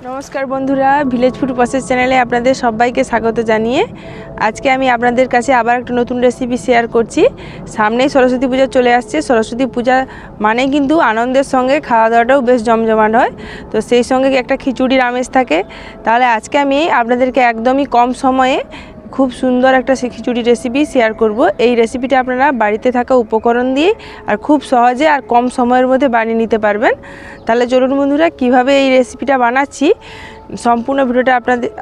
নমস্কার বন্ধুরা, village food process চ্যানেলে আপনাদের সবাইকে স্বাগত জানিয়ে আজকে আমি আপনাদের কাছে আবার একটা নতুন রেসিপি শেয়ার করছি। সামনেই সরস্বতী পূজা চলে আসছে। সরস্বতী পূজা মানে কিন্তু আনন্দের সঙ্গে খাওয়া দাওয়াটাও বেশ জমজমাট হয়, তো সেই সঙ্গে একটা খিচুড়ির আমেজ থাকে। তাহলে আজকে আমি আপনাদেরকে একদমই কম সময়ে খুব সুন্দর একটা খিচুড়ি রেসিপি শেয়ার করব। এই রেসিপিটা আপনারা বাড়িতে থাকা উপকরণ দিয়ে আর খুব সহজে আর কম সময়ের মধ্যে বানিয়ে নিতে পারবেন। তাহলে চলুন বন্ধুরা, কিভাবে এই রেসিপিটা বানাচ্ছি সম্পূর্ণ ভিডিওটা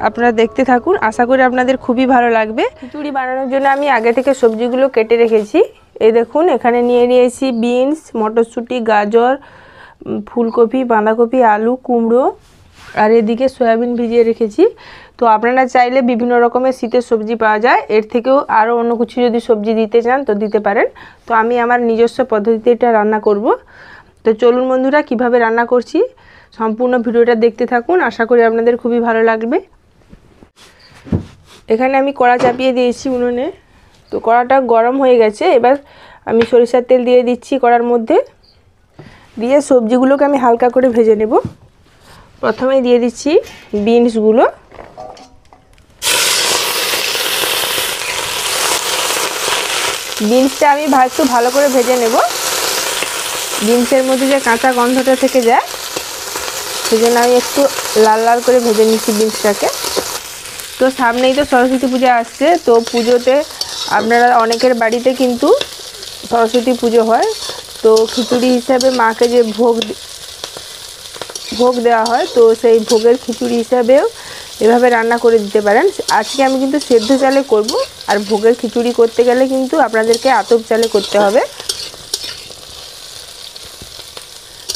আপনারা দেখতে থাকুন। আশা করি আপনাদের খুবই ভালো লাগবে। খিচুড়ি বানানোর জন্য আমি আগে থেকে সবজিগুলো কেটে রেখেছি। এই দেখুন, এখানে নিয়ে নিয়েছি বিনস, মটরশুঁটি, গাজর, ফুলকপি, বাঁধাকপি, আলু, কুমড়ো, আর এদিকে সয়াবিন ভিজিয়ে রেখেছি। তো আপনারা চাইলে বিভিন্ন রকমের শীতের সবজি পাওয়া যায়, এর থেকেও আরও অন্য কিছু যদি সবজি দিতে চান তো দিতে পারেন। তো আমি আমার নিজস্ব পদ্ধতিতে এটা রান্না করব। তো চলুন বন্ধুরা, কিভাবে রান্না করছি সম্পূর্ণ ভিডিওটা দেখতে থাকুন। আশা করি আপনাদের খুবই ভালো লাগবে। এখানে আমি কড়া চাপিয়ে দিয়েছি উনুনে। তো কড়াটা গরম হয়ে গেছে। এবার আমি সরিষার তেল দিয়ে দিচ্ছি কড়ার মধ্যে, দিয়ে সবজিগুলোকে আমি হালকা করে ভেজে নেব। প্রথমে দিয়ে দিচ্ছি বিনসগুলো। বিনসটা আমি একটু ভালো করে ভেজে নেব। বিনসের মধ্যে যে কাঁচা গন্ধটা থেকে যায় সেজন্য আমি একটু লাল লাল করে ভেজে নিচ্ছি বিনসটাকে। তো সামনেই তো সরস্বতী পূজা আসছে। তো পুজোতে আপনারা অনেকের বাড়িতে কিন্তু সরস্বতী পুজো হয়। তো খিচুড়ি হিসাবে মাকে যে ভোগ দেওয়া হয়, তো সেই ভোগের খিচুড়ি হিসাবেও এভাবে রান্না করে দিতে পারেন। আজকে আমি কিন্তু সেদ্ধ চালে করব, আর ভোগের খিচুড়ি করতে গেলে কিন্তু আপনাদেরকে আতপ চালে করতে হবে।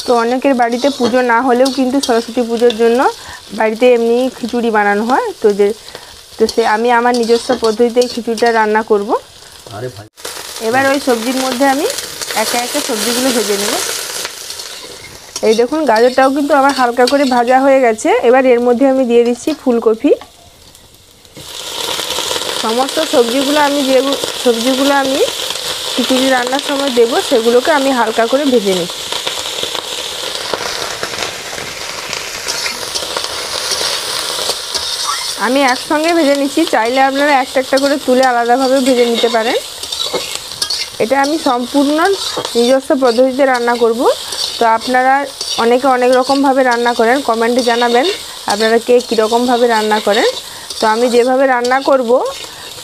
তো অনেকের বাড়িতে পুজো না হলেও কিন্তু সরস্বতী পুজোর জন্য বাড়িতে এমনি খিচুড়ি বানানো হয়। তো আমি আমার নিজস্ব পদ্ধতিতে খিচুড়িটা রান্না করব। এবার ওই সবজির মধ্যে আমি একে একে সবজিগুলো ভেজে নেব। এই দেখুন, গাজরটাও কিন্তু আমার হালকা করে ভাজা হয়ে গেছে। এবার এর মধ্যে আমি দিয়ে দিচ্ছি ফুলকপি। সমস্ত সবজিগুলো আমি খিচুড়ি রান্নার সময় দেব, সেগুলোকে আমি হালকা করে ভেজে নিচ্ছি। আমি একসঙ্গে ভেজে নিচ্ছি, চাইলে আপনারা একটা একটা করে তুলে আলাদাভাবে ভেজে নিতে পারেন। এটা আমি সম্পূর্ণ নিজস্ব পদ্ধতিতে রান্না করব। তো আপনারা অনেকে অনেক রকমভাবে রান্না করেন, কমেন্টে জানাবেন আপনারা কে কীরকমভাবে রান্না করেন। তো আমি যেভাবে রান্না করব,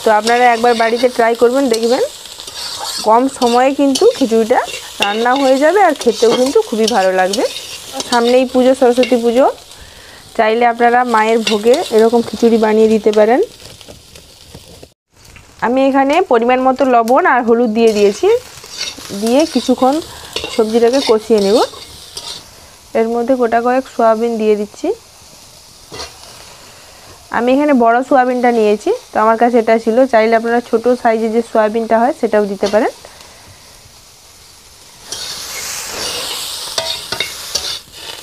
তো আপনারা একবার বাড়িতে ট্রাই করবেন, দেখবেন কম সময়ে কিন্তু খিচুড়িটা রান্না হয়ে যাবে আর খেতেও কিন্তু খুবই ভালো লাগবে। সামনেই পুজো, সরস্বতী পুজো, চাইলে আপনারা মায়ের ভোগে এরকম খিচুড়ি বানিয়ে দিতে পারেন। আমি এখানে পরিমাণ মতো লবণ আর হলুদ দিয়ে দিয়েছি, দিয়ে কিছুক্ষণ সবজিটাকে কষিয়ে নেব। এর মধ্যে গোটা কয়েক সয়াবিন দিয়ে দিচ্ছি। আমি এখানে বড় সয়াবিনটা নিয়েছি, তো আমার কাছে এটা ছিল। চাইলে আপনারা ছোট সাইজের যে সয়াবিনটা হয় সেটাও দিতে পারেন।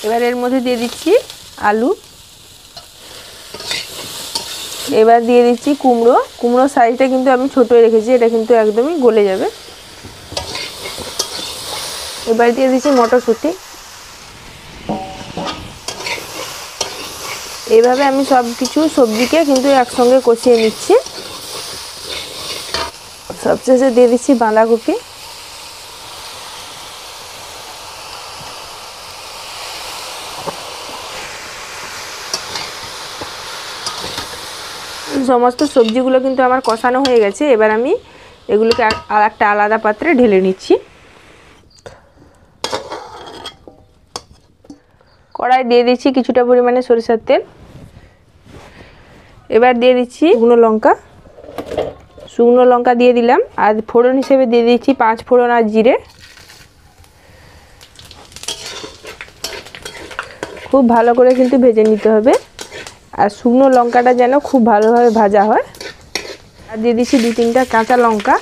এবার এর মধ্যে দিয়ে দিচ্ছি আলু। এবার দিয়ে দিচ্ছি কুমড়ো সাইজটা কিন্তু আমি ছোটোই রেখেছি, এটা কিন্তু একদমই গলে যাবে। এবার দিয়ে দিচ্ছি মটরশুঁটি। এইভাবে আমি সব কিছু সবজিকে কিন্তু একসঙ্গে কষিয়ে নিচ্ছি। সবশেষে দিয়ে দিচ্ছি বাঁধাকপি। সমস্ত সবজিগুলো কিন্তু আমার কষানো হয়ে গেছে। এবার আমি এগুলোকে আর একটা আলাদা পাত্রে ঢেলে নিচ্ছি। কড়াই দিয়ে দিচ্ছি কিছুটা পরিমাণে সরিষার তেল। এবার দিয়ে দিচ্ছি শুকনো লঙ্কা দিয়ে দিলাম, আর ফোড়ন হিসেবে দিয়ে দিচ্ছি 5 ফোড়ন আর জিরে। খুব ভালো করে কিন্তু ভেজে নিতে হবে, আর শুকনো লঙ্কাটা যেন খুব ভালোভাবে ভাজা হয়। আর দিয়ে দিচ্ছি 2-3টা কাঁচা লঙ্কা।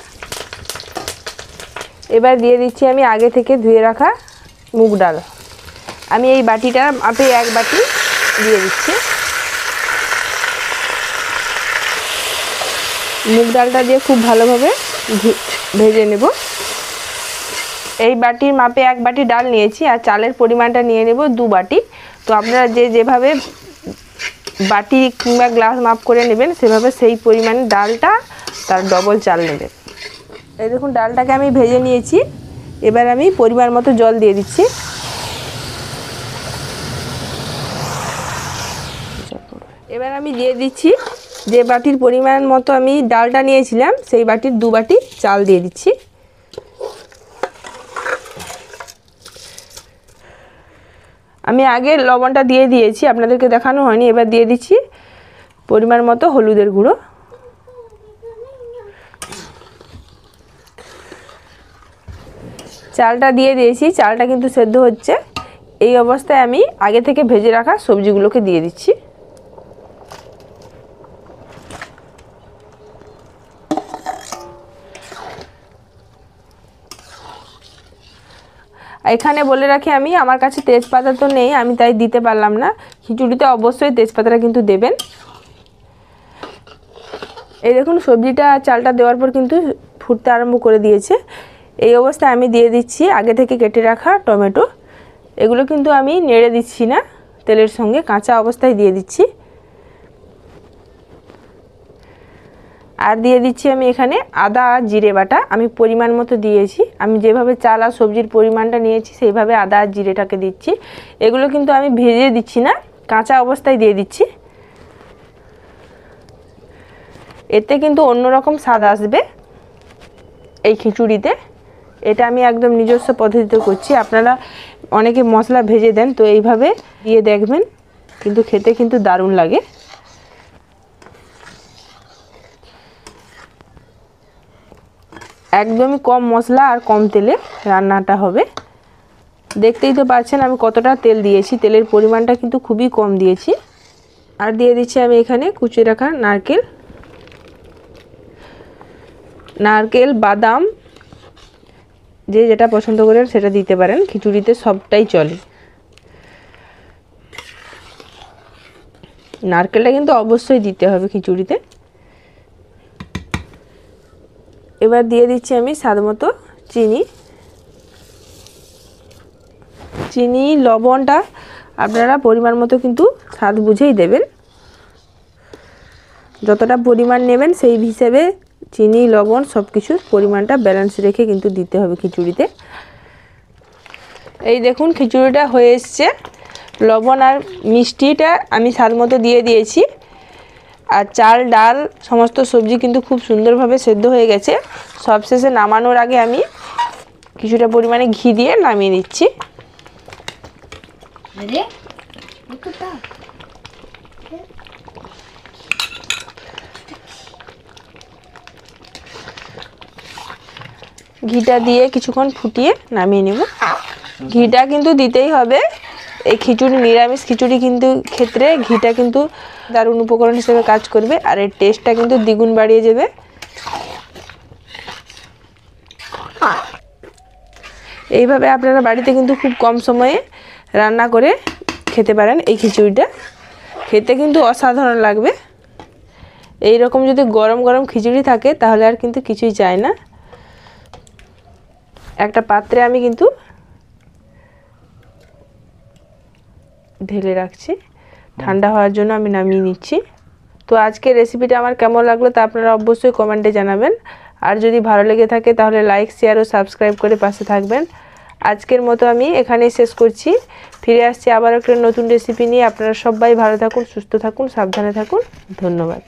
এবার দিয়ে দিচ্ছি আমি আগে থেকে ধুয়ে রাখা মুগ ডাল। আমি এই বাটিটা মাপে 1 বাটি দিয়ে দিচ্ছি। মুগ ডালটা দিয়ে খুব ভালোভাবে ভেজে নেব। এই বাটির মাপে 1 বাটি ডাল নিয়েছি, আর চালের পরিমাণটা নিয়ে নেব 2 বাটি। তো আপনারা যেভাবে বাটি কিংবা গ্লাস মাপ করে নেবেন, সেভাবে সেই পরিমাণে ডালটা তার ডবল চাল নেবেন। এই দেখুন ডালটাকে আমি ভেজে নিয়েছি, এবার আমি পরিমাণ মতো জল দিয়ে দিচ্ছি। এবার আমি দিয়ে দিচ্ছি যে বাটির পরিমাণ মতো আমি ডালটা নিয়েছিলাম সেই বাটির 2 বাটি চাল দিয়ে দিচ্ছি। আমি আগে লবণটা দিয়ে দিয়েছি, আপনাদেরকে দেখানো হয়নি। এবার দিয়ে দিচ্ছি পরিমাণ মতো হলুদের গুঁড়ো। চালটা দিয়ে দিয়েছি, চালটা কিন্তু সেদ্ধ হচ্ছে। এই অবস্থায় আমি আগে থেকে ভেজে রাখা সবজিগুলোকে দিয়ে দিচ্ছি। এখানে বলে রাখি আমি, আমার কাছে তেজপাতা তো নেই, আমি তাই দিতে পারলাম না। খিচুড়িতে অবশ্যই তেজপাতাটা কিন্তু দেবেন। এই দেখুন সবজিটা চালটা দেওয়ার পর কিন্তু ফুটতে আরম্ভ করে দিয়েছে। এই অবস্থায় আমি দিয়ে দিচ্ছি আগে থেকে কেটে রাখা টমেটো। এগুলো কিন্তু আমি নেড়ে দিচ্ছি না, তেলের সঙ্গে কাঁচা অবস্থায় দিয়ে দিচ্ছি। আর দিয়ে দিচ্ছি আমি এখানে আদা আর জিরে বাটা, আমি পরিমাণ মতো দিয়েছি। আমি যেভাবে চাল আর সবজির পরিমাণটা নিয়েছি সেইভাবে আদা আর জিরেটাকে দিচ্ছি। এগুলো কিন্তু আমি ভেজে দিচ্ছি না, কাঁচা অবস্থায় দিয়ে দিচ্ছি। এতে কিন্তু অন্যরকম স্বাদ আসবে এই খিচুড়িতে। এটা আমি একদম নিজস্ব পদ্ধতিতে করছি। আপনারা অনেকে মশলা ভেজে দেন, তো এইভাবে দিয়ে দেখবেন, কিন্তু খেতে কিন্তু দারুণ লাগে। একদমই কম মশলা আর কম তেলে রান্নাটা হবে। দেখতেই তো পাচ্ছেন আমি কতটা তেল দিয়েছি, তেলের পরিমাণটা কিন্তু খুবই কম দিয়েছি। আর দিয়ে দিচ্ছি আমি এখানে কুচিয়ে রাখা নারকেল, বাদাম, যে যেটা পছন্দ করেন সেটা দিতে পারেন, খিচুড়িতে সবটাই চলে। নারকেলটা কিন্তু অবশ্যই দিতে হবে খিচুড়িতে। এবার দিয়ে দিচ্ছি আমি স্বাদ মতো চিনি। লবণটা আপনারা পরিমাণ মতো কিন্তু স্বাদ বুঝেই দেবেন। যতটা পরিমাণ নেবেন সেই হিসেবে চিনি, লবণ সব কিছুর পরিমাণটা ব্যালেন্স রেখে কিন্তু দিতে হবে খিচুড়িতে। এই দেখুন খিচুড়িটা হয়ে এসছে। লবণ আর মিষ্টিটা আমি স্বাদ মতো দিয়ে দিয়েছি। আর চাল, ডাল, সমস্ত সবজি কিন্তু খুব সুন্দরভাবে সেদ্ধ হয়ে গেছে। সবশেষে নামানোর আগে আমি কিছুটা পরিমাণে ঘি দিয়ে নামিয়ে দিচ্ছি। ঘিটা দিয়ে কিছুক্ষণ ফুটিয়ে নামিয়ে নেব। ঘিটা কিন্তু দিতেই হবে। এই খিচুড়ি, নিরামিষ খিচুড়ি কিন্তু ক্ষেত্রে ঘিটা কিন্তু দারুণ উপকরণ হিসেবে কাজ করবে, আর এর টেস্টটা কিন্তু দ্বিগুণ বাড়িয়ে যাবে। এইভাবে আপনারা বাড়িতে কিন্তু খুব কম সময়ে রান্না করে খেতে পারেন। এই খিচুড়িটা খেতে কিন্তু অসাধারণ লাগবে। এই রকম যদি গরম গরম খিচুড়ি থাকে তাহলে আর কিন্তু কিছুই চাই না। একটা পাত্রে আমি কিন্তু ঢেলে রাখছি, ঠান্ডা হওয়ার জন্য আমি নামিয়ে নিচ্ছি। তো আজকের রেসিপিটা আমার কেমন লাগলো তা আপনারা অবশ্যই কমেন্টে জানাবেন। আর যদি ভালো লেগে থাকে তাহলে লাইক, শেয়ার ও সাবস্ক্রাইব করে পাশে থাকবেন। আজকের মতো আমি এখানেই শেষ করছি। ফিরে আসছি আবার একটা নতুন রেসিপি নিয়ে। আপনারা সবাই ভালো থাকুন, সুস্থ থাকুন, সাবধানে থাকুন। ধন্যবাদ।